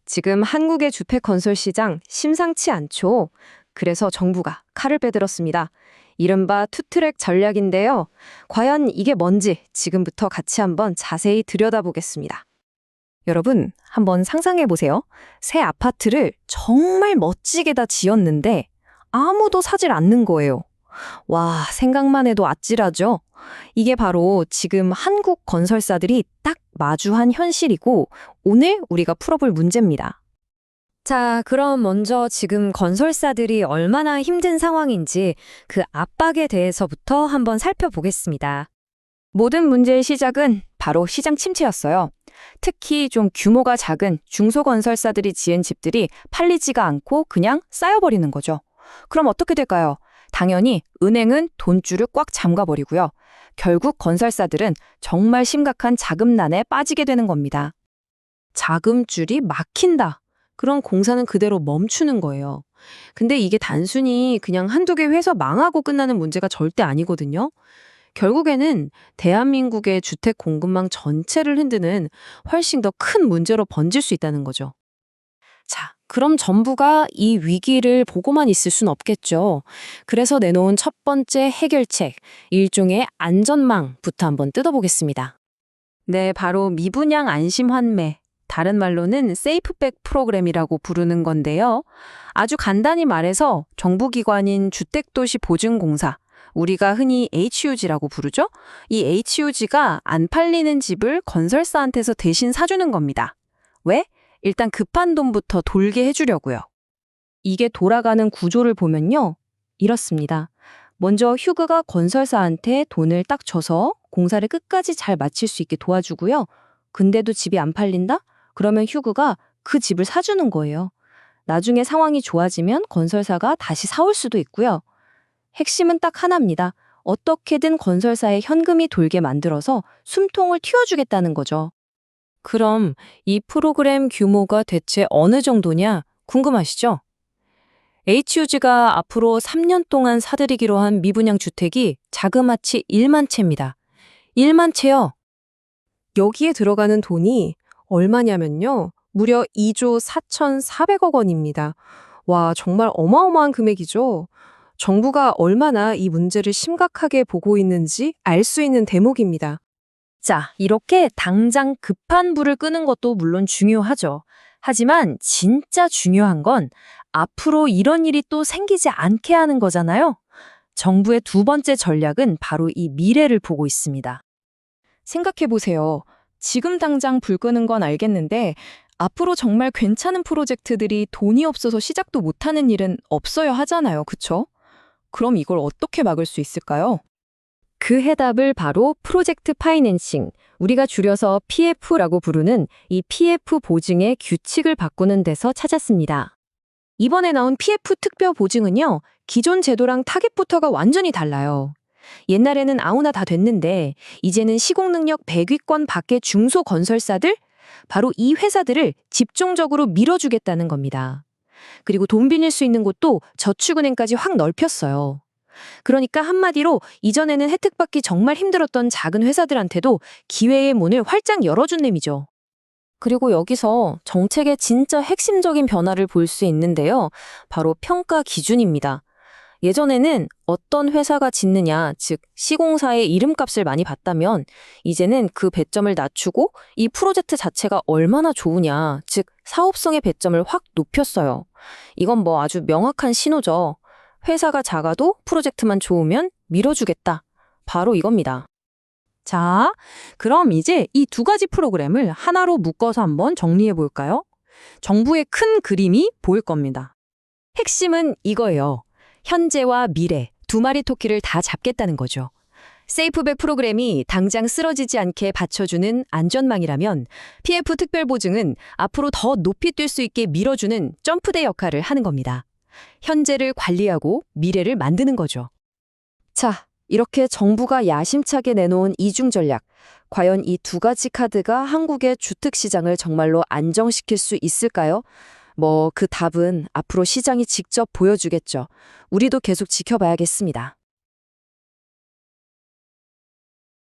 지금 한국의 주택 건설 시장 심상치 않죠. 그래서 정부가 칼을 빼들었습니다. 이른바 투트랙 전략인데요. 과연 이게 뭔지 지금부터 같이 한번 자세히 들여다보겠습니다. 여러분, 한번 상상해 보세요. 새 아파트를 정말 멋지게 다 지었는데 아무도 사질 않는 거예요. 와, 생각만 해도 아찔하죠? 이게 바로 지금 한국 건설사들이 딱 마주한 현실이고 오늘 우리가 풀어볼 문제입니다. 자, 그럼 먼저 지금 건설사들이 얼마나 힘든 상황인지 그 압박에 대해서부터 한번 살펴보겠습니다. 모든 문제의 시작은 바로 시장 침체였어요. 특히 좀 규모가 작은 중소건설사들이 지은 집들이 팔리지가 않고 그냥 쌓여버리는 거죠. 그럼 어떻게 될까요? 당연히 은행은 돈줄을 꽉 잠가버리고요. 결국 건설사들은 정말 심각한 자금난에 빠지게 되는 겁니다. 자금줄이 막힌다. 그럼 공사는 그대로 멈추는 거예요. 근데 이게 단순히 그냥 한두 개 회사 망하고 끝나는 문제가 절대 아니거든요. 결국에는 대한민국의 주택 공급망 전체를 흔드는 훨씬 더 큰 문제로 번질 수 있다는 거죠. 자, 그럼 정부가 이 위기를 보고만 있을 순 없겠죠. 그래서 내놓은 첫 번째 해결책, 일종의 안전망부터 한번 뜯어보겠습니다. 네, 바로 미분양 안심 환매. 다른 말로는 세이프백 프로그램이라고 부르는 건데요. 아주 간단히 말해서 정부기관인 주택도시보증공사, 우리가 흔히 HUG라고 부르죠? 이 HUG가 안 팔리는 집을 건설사한테서 대신 사주는 겁니다. 왜? 일단 급한 돈부터 돌게 해주려고요. 이게 돌아가는 구조를 보면요. 이렇습니다. 먼저 휴그가 건설사한테 돈을 딱 줘서 공사를 끝까지 잘 마칠 수 있게 도와주고요. 근데도 집이 안 팔린다? 그러면 휴그가 그 집을 사주는 거예요. 나중에 상황이 좋아지면 건설사가 다시 사올 수도 있고요. 핵심은 딱 하나입니다. 어떻게든 건설사에 현금이 돌게 만들어서 숨통을 틔워주겠다는 거죠. 그럼 이 프로그램 규모가 대체 어느 정도냐 궁금하시죠? HUG가 앞으로 3년 동안 사들이기로 한 미분양 주택이 자그마치 1만 채입니다. 1만 채요. 여기에 들어가는 돈이 얼마냐면요. 무려 2조 4,400억 원입니다. 와, 정말 어마어마한 금액이죠. 정부가 얼마나 이 문제를 심각하게 보고 있는지 알 수 있는 대목입니다. 자, 이렇게 당장 급한 불을 끄는 것도 물론 중요하죠. 하지만 진짜 중요한 건 앞으로 이런 일이 또 생기지 않게 하는 거잖아요. 정부의 두 번째 전략은 바로 이 미래를 보고 있습니다. 생각해보세요. 지금 당장 불 끄는 건 알겠는데 앞으로 정말 괜찮은 프로젝트들이 돈이 없어서 시작도 못하는 일은 없어야 하잖아요. 그쵸? 그럼 이걸 어떻게 막을 수 있을까요? 그 해답을 바로 프로젝트 파이낸싱, 우리가 줄여서 PF라고 부르는 이 PF 보증의 규칙을 바꾸는 데서 찾았습니다. 이번에 나온 PF 특별 보증은요, 기존 제도랑 타겟부터가 완전히 달라요. 옛날에는 아무나 다 됐는데 이제는 시공능력 100위권 밖의 중소건설사들, 바로 이 회사들을 집중적으로 밀어주겠다는 겁니다. 그리고 돈 빌릴 수 있는 곳도 저축은행까지 확 넓혔어요. 그러니까 한마디로 이전에는 혜택 받기 정말 힘들었던 작은 회사들한테도 기회의 문을 활짝 열어준 셈이죠. 그리고 여기서 정책의 진짜 핵심적인 변화를 볼 수 있는데요. 바로 평가 기준입니다. 예전에는 어떤 회사가 짓느냐, 즉 시공사의 이름값을 많이 봤다면 이제는 그 배점을 낮추고 이 프로젝트 자체가 얼마나 좋으냐, 즉 사업성의 배점을 확 높였어요. 이건 뭐 아주 명확한 신호죠. 회사가 작아도 프로젝트만 좋으면 밀어주겠다. 바로 이겁니다. 자, 그럼 이제 이 두 가지 프로그램을 하나로 묶어서 한번 정리해 볼까요? 정부의 큰 그림이 보일 겁니다. 핵심은 이거예요. 현재와 미래, 두 마리 토끼를 다 잡겠다는 거죠. 세이프백 프로그램이 당장 쓰러지지 않게 받쳐주는 안전망이라면 PF 특별보증은 앞으로 더 높이 뛸 수 있게 밀어주는 점프대 역할을 하는 겁니다. 현재를 관리하고 미래를 만드는 거죠. 자, 이렇게 정부가 야심차게 내놓은 이중 전략. 과연 이 두 가지 카드가 한국의 주택시장을 정말로 안정시킬 수 있을까요? 그 답은 앞으로 시장이 직접 보여주겠죠. 우리도 계속 지켜봐야겠습니다.